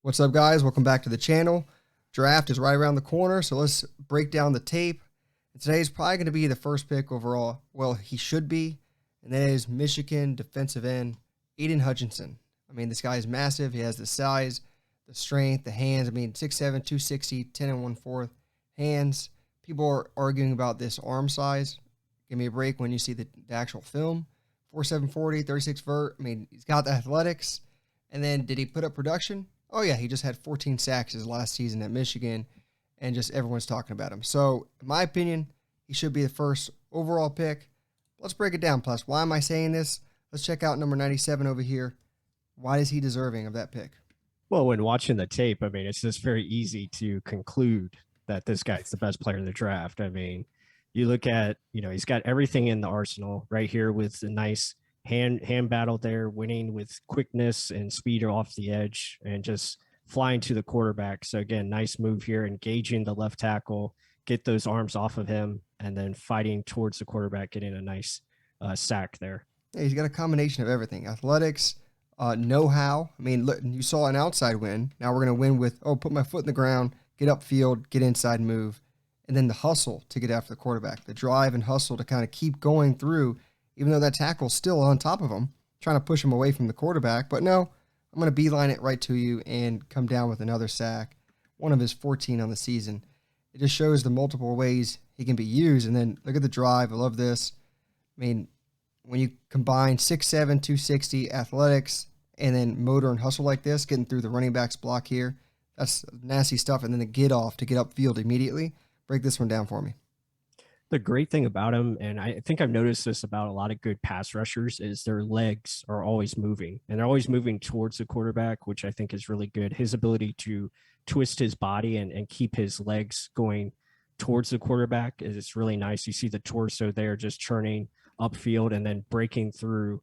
What's up, guys? Welcome back to the channel. Draft is right around the corner, so let's break down the tape. And today is probably going to be the first pick overall. Well, he should be, and that is Michigan defensive end Aidan Hutchinson. I mean, this guy is massive. He has the size, the strength, the hands. I mean, 6'7", 260, 10 and 1/4 hands. People are arguing about this arm size. Give me a break when you see the actual film. 4'7", 40, 36 vert. I mean, he's got the athletics. And then did he put up production? Oh, yeah, he just had 14 sacks his last season at Michigan, and just everyone's talking about him. So, in my opinion, he should be the first overall pick. Let's break it down. Plus, why am I saying this? Let's check out number 97 over here. Why is he deserving of that pick? Well, when watching the tape, I mean, it's just very easy to conclude that this guy's the best player in the draft. I mean, you look at, he's got everything in the arsenal right here with a nice hand battle there, winning with quickness and speed off the edge and just flying to the quarterback. So again, nice move here, engaging the left tackle, get those arms off of him, and then fighting towards the quarterback, getting a nice sack there. Yeah, he's got a combination of everything. Athletics, know-how. I mean, look, you saw an outside win. Now we're going to win with, put my foot in the ground, get upfield, get inside move, and then the hustle to get after the quarterback, the drive and hustle to kind of keep going through, even though that tackle's still on top of him, trying to push him away from the quarterback. But no, I'm going to beeline it right to you and come down with another sack, one of his 14 on the season. It just shows the multiple ways he can be used. And then look at the drive. I love this. I mean, when you combine 6'7", 260 athletics and then motor and hustle like this, getting through the running back's block here, that's nasty stuff. And then the get off to get upfield immediately. Break this one down for me. The great thing about him, and I think I've noticed this about a lot of good pass rushers, is their legs are always moving, and they're always moving towards the quarterback, which I think is really good. His ability to twist his body and keep his legs going towards the quarterback is really nice. You see the torso there just churning upfield and then breaking through,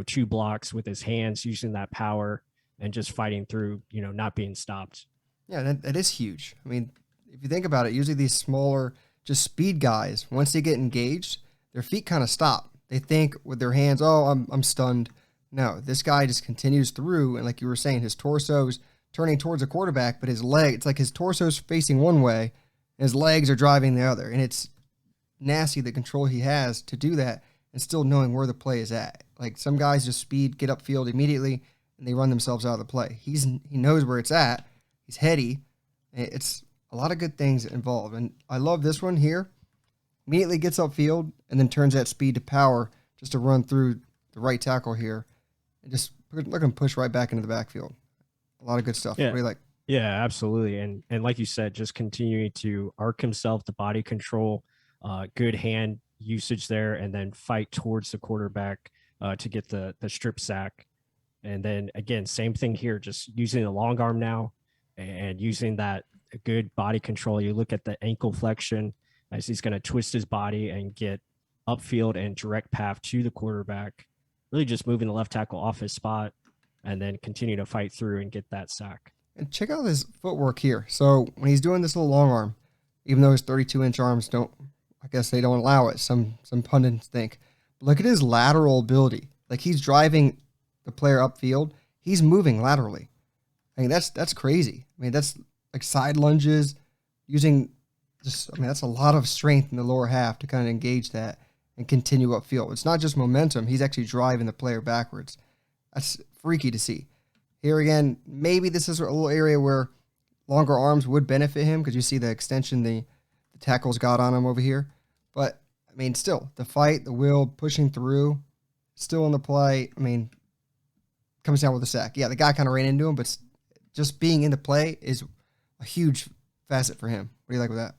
two blocks with his hands, using that power and just fighting through, not being stopped. Yeah, that is huge. I mean, if you think about it, usually these smaller, just speed guys, once they get engaged, their feet kind of stop. They think with their hands, I'm stunned. No, this guy just continues through, and like you were saying, his torso's turning towards the quarterback, but his leg, it's like his torso's facing one way, and his legs are driving the other, and it's nasty the control he has to do that and still knowing where the play is at. Like some guys just speed, get upfield immediately, and they run themselves out of the play. He knows where it's at. He's heady. It's a lot of good things involved. And I love this one here. Immediately gets upfield and then turns that speed to power just to run through the right tackle here. And just look him push right back into the backfield. A lot of good stuff. Yeah. What do you like? Yeah, absolutely. And like you said, just continuing to arc himself, the body control, good hand usage there, and then fight towards the quarterback to get the strip sack. And then again, same thing here, just using the long arm now and using that good body control. You look at the ankle flexion as he's going to twist his body and get upfield and direct path to the quarterback, really just moving the left tackle off his spot and then continue to fight through and get that sack. And check out his footwork here. So when he's doing this little long arm, even though his 32-inch arms I guess they don't allow it. Some pundits think. But look at his lateral ability. Like he's driving the player upfield. He's moving laterally. I mean, that's crazy. I mean, that's like side lunges, that's a lot of strength in the lower half to kind of engage that and continue upfield. It's not just momentum. He's actually driving the player backwards. That's freaky to see. Here again, maybe this is a little area where longer arms would benefit him because you see the extension the tackles got on him over here. But, I mean, still, the fight, the will, pushing through, still in the play, I mean, comes down with a sack. Yeah, the guy kind of ran into him, but just being in the play is a huge facet for him. What do you like with that?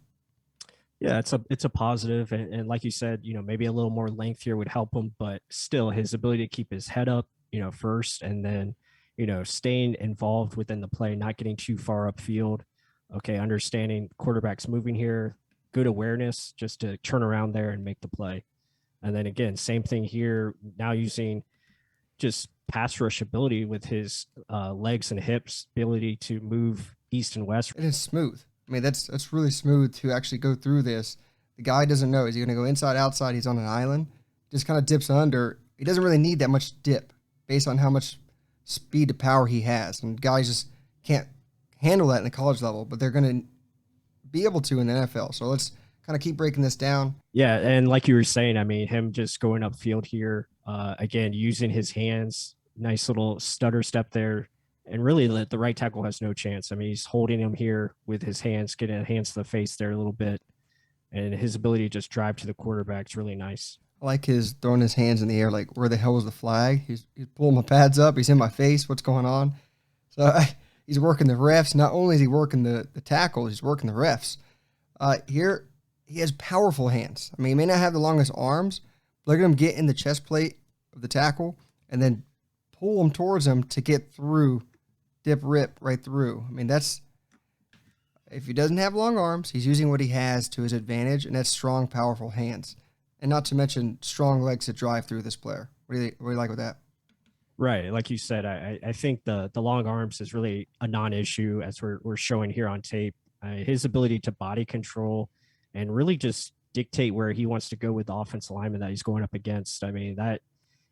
Yeah, it's a positive, and like you said, maybe a little more length here would help him, but still his ability to keep his head up, first, and then staying involved within the play, not getting too far upfield. Okay, understanding quarterback's moving here, good awareness just to turn around there and make the play, and then again, same thing here. Now using just pass rush ability with his legs and hips, ability to move east and west. It is smooth. I mean, that's really smooth to actually go through this. The guy doesn't know. Is he going to go inside, outside? He's on an island. Just kind of dips under. He doesn't really need that much dip based on how much speed to power he has. And guys just can't handle that in the college level, but they're going to be able to in the NFL. So let's kind of keep breaking this down. Yeah, and like you were saying, I mean, him just going upfield here, again, using his hands, nice little stutter step there, and really the right tackle has no chance. I mean, he's holding him here with his hands, getting a hands to the face there a little bit, and his ability to just drive to the quarterback is really nice. I like his throwing his hands in the air, like, where the hell was the flag? He's pulling my pads up. He's in my face. What's going on? So he's working the refs. Not only is he working the tackles, he's working the refs. Here, he has powerful hands. I mean, he may not have the longest arms. But look at him get in the chest plate of the tackle and then pull him towards him to get through, dip, rip right through. I mean, if he doesn't have long arms, he's using what he has to his advantage, and that's strong, powerful hands. And not to mention strong legs to drive through this player. What do you like with that? Right, like you said, I think the long arms is really a non-issue as we're showing here on tape. His ability to body control and really just dictate where he wants to go with the offensive lineman that he's going up against. I mean, that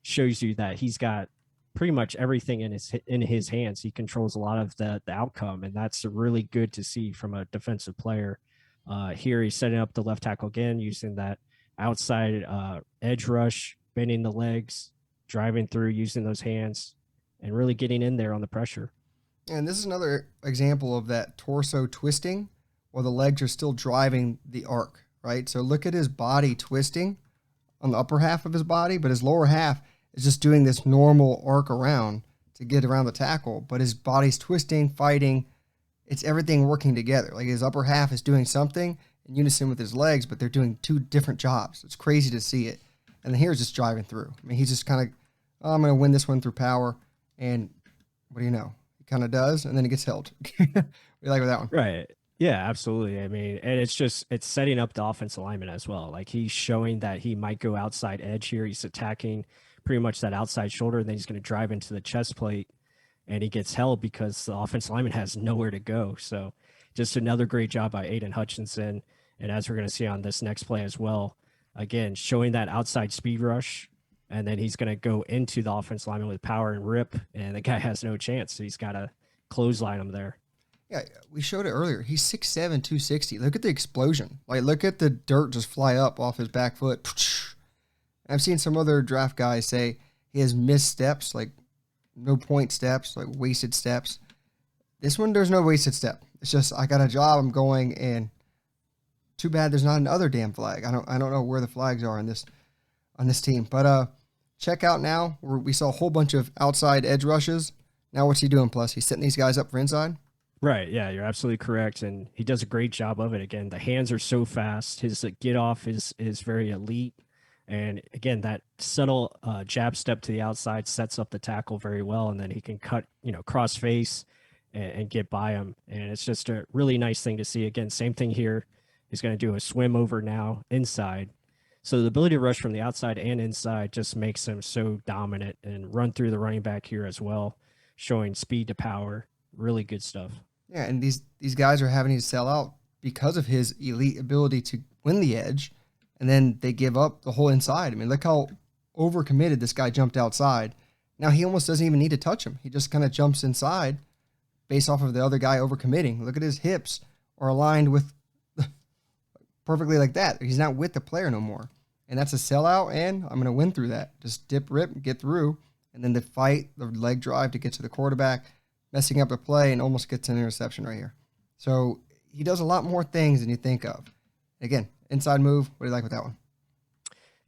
shows you that he's got pretty much everything in his hands. He controls a lot of the outcome, and that's really good to see from a defensive player. Here he's setting up the left tackle again, using that outside edge rush, bending the legs, driving through, using those hands, and really getting in there on the pressure. And this is another example of that torso twisting while the legs are still driving the arc, right? So look at his body twisting on the upper half of his body, but his lower half is just doing this normal arc around to get around the tackle, but his body's twisting, fighting. It's everything working together. Like his upper half is doing something in unison with his legs, but they're doing two different jobs. It's crazy to see it. And then here's just driving through. I mean, he's just kind of, oh, I'm going to win this one through power. And what do you know? He kind of does, and then he gets held. What do you like with that one? Right. Yeah, absolutely. I mean, and it's setting up the offensive lineman as well. Like he's showing that he might go outside edge here. He's attacking pretty much that outside shoulder, and then he's going to drive into the chest plate, and he gets held because the offensive lineman has nowhere to go. So just another great job by Aidan Hutchinson. And as we're going to see on this next play as well, again, showing that outside speed rush, and then he's going to go into the offensive lineman with power and rip, and the guy has no chance. So he's got to clothesline him there. Yeah, we showed it earlier. He's 6'7", 260. Look at the explosion. Like, look at the dirt just fly up off his back foot. I've seen some other draft guys say he has missed steps, like no point steps, like wasted steps. This one, there's no wasted step. It's just, I got a job, I'm going, and too bad there's not another damn flag. I don't know where the flags are on this team. But check out now. We saw a whole bunch of outside edge rushes. Now what's he doing? Plus, he's setting these guys up for inside. Right. Yeah, you're absolutely correct. And he does a great job of it. Again, the hands are so fast. His get off is very elite. And again, that subtle jab step to the outside sets up the tackle very well. And then he can cut, cross face and get by him. And it's just a really nice thing to see. Again, same thing here. He's going to do a swim over now inside. So the ability to rush from the outside and inside just makes him so dominant, and run through the running back here as well, showing speed to power. Really good stuff. Yeah, and these guys are having to sell out because of his elite ability to win the edge, and then they give up the whole inside. I mean, look how overcommitted this guy jumped outside. Now he almost doesn't even need to touch him. He just kind of jumps inside based off of the other guy overcommitting. Look at his hips are aligned with perfectly like that. He's not with the player no more. And that's a sellout, and I'm going to win through that. Just dip, rip, get through, and then the fight, the leg drive to get to the quarterback, messing up the play, and almost gets an interception right here. So he does a lot more things than you think of. Again, inside move. What do you like with that one?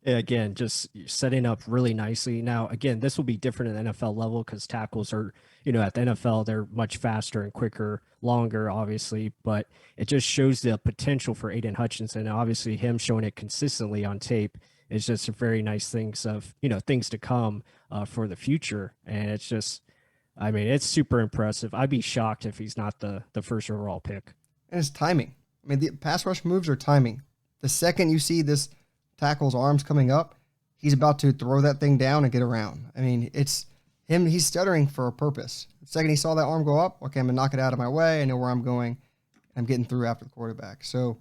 Yeah, again, just setting up really nicely. Now, again, this will be different at the NFL level because tackles are, at the NFL, they're much faster and quicker, longer, obviously, but it just shows the potential for Aidan Hutchinson. And obviously, him showing it consistently on tape is just a very nice things of, things to come for the future. And it's just, I mean, it's super impressive. I'd be shocked if he's not the first overall pick. And it's timing. I mean, the pass rush moves are timing. The second you see this tackle's arms coming up, he's about to throw that thing down and get around. I mean, it's him. He's stuttering for a purpose. The second he saw that arm go up, okay, I'm going to knock it out of my way. I know where I'm going. I'm getting through after the quarterback. So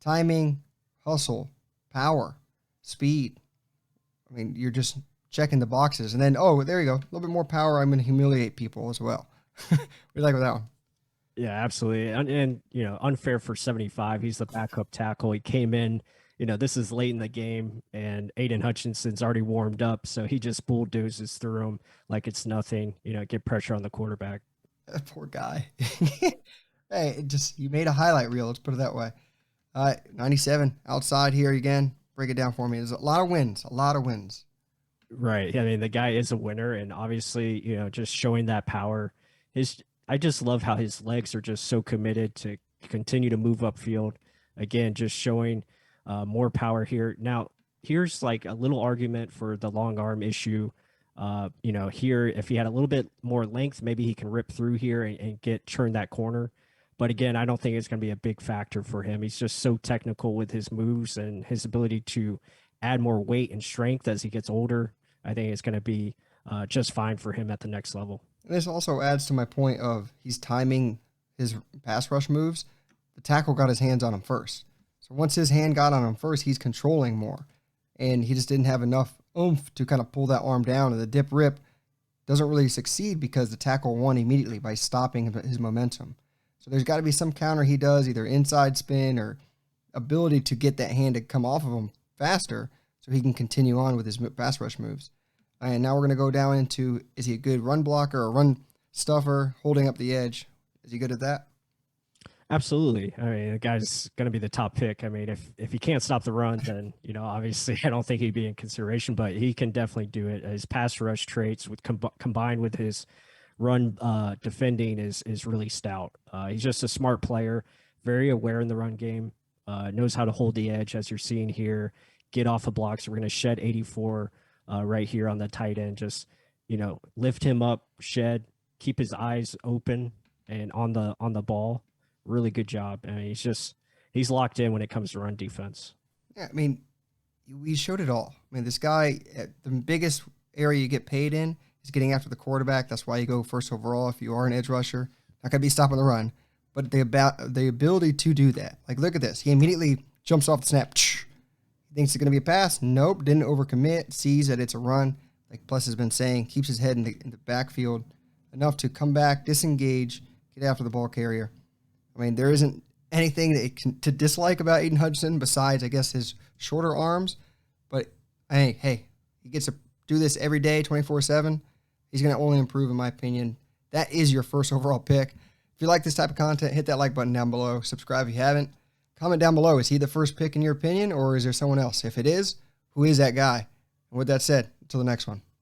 timing, hustle, power, speed. I mean, you're just checking the boxes. And then, oh, there you go. A little bit more power. I'm going to humiliate people as well. We like with that one. Yeah, absolutely. And, unfair for 75. He's the backup tackle. He came in, this is late in the game, and Aidan Hutchinson's already warmed up. So he just bulldozes through him like it's nothing, get pressure on the quarterback. That poor guy. Hey, you made a highlight reel. Let's put it that way. 97 outside here again. Break it down for me. There's a lot of wins. A lot of wins. Right. I mean, the guy is a winner, and obviously, just showing that power. I just love how his legs are just so committed to continue to move upfield. Again, just showing more power here. Now, here's like a little argument for the long arm issue. Here, if he had a little bit more length, maybe he can rip through here and turn that corner. But again, I don't think it's going to be a big factor for him. He's just so technical with his moves and his ability to add more weight and strength as he gets older. I think it's going to be just fine for him at the next level. And this also adds to my point of he's timing his pass rush moves. The tackle got his hands on him first. So once his hand got on him first, he's controlling more. And he just didn't have enough oomph to kind of pull that arm down. And the dip rip doesn't really succeed because the tackle won immediately by stopping his momentum. So there's got to be some counter he does, either inside spin or ability to get that hand to come off of him faster so he can continue on with his pass rush moves. And now we're going to go down into, is he a good run blocker or run stuffer, holding up the edge? Is he good at that? Absolutely. I mean, the guy's going to be the top pick. I mean, if he can't stop the run, then, obviously I don't think he'd be in consideration, but he can definitely do it. His pass rush traits combined with his run defending is really stout. He's just a smart player, very aware in the run game, knows how to hold the edge, as you're seeing here, get off of blocks. We're going to shed 84 right here on the tight end. Just, lift him up, shed, keep his eyes open and on the ball. Really good job. I mean, he's locked in when it comes to run defense. Yeah, I mean, we showed it all. I mean, this guy, the biggest area you get paid in is getting after the quarterback. That's why you go first overall if you are an edge rusher. Not going to be stopping the run, but the ability to do that. Like, look at this. He immediately jumps off the snap. He thinks it's going to be a pass. Nope, didn't overcommit. Sees that it's a run. Like Plus has been saying, keeps his head in the backfield enough to come back, disengage, get after the ball carrier. I mean, there isn't anything to dislike about Aidan Hutchinson besides, I guess, his shorter arms. But, hey, he gets to do this every day, 24/7. He's going to only improve, in my opinion. That is your first overall pick. If you like this type of content, hit that like button down below. Subscribe if you haven't. Comment down below. Is he the first pick in your opinion, or is there someone else? If it is, who is that guy? And with that said, until the next one.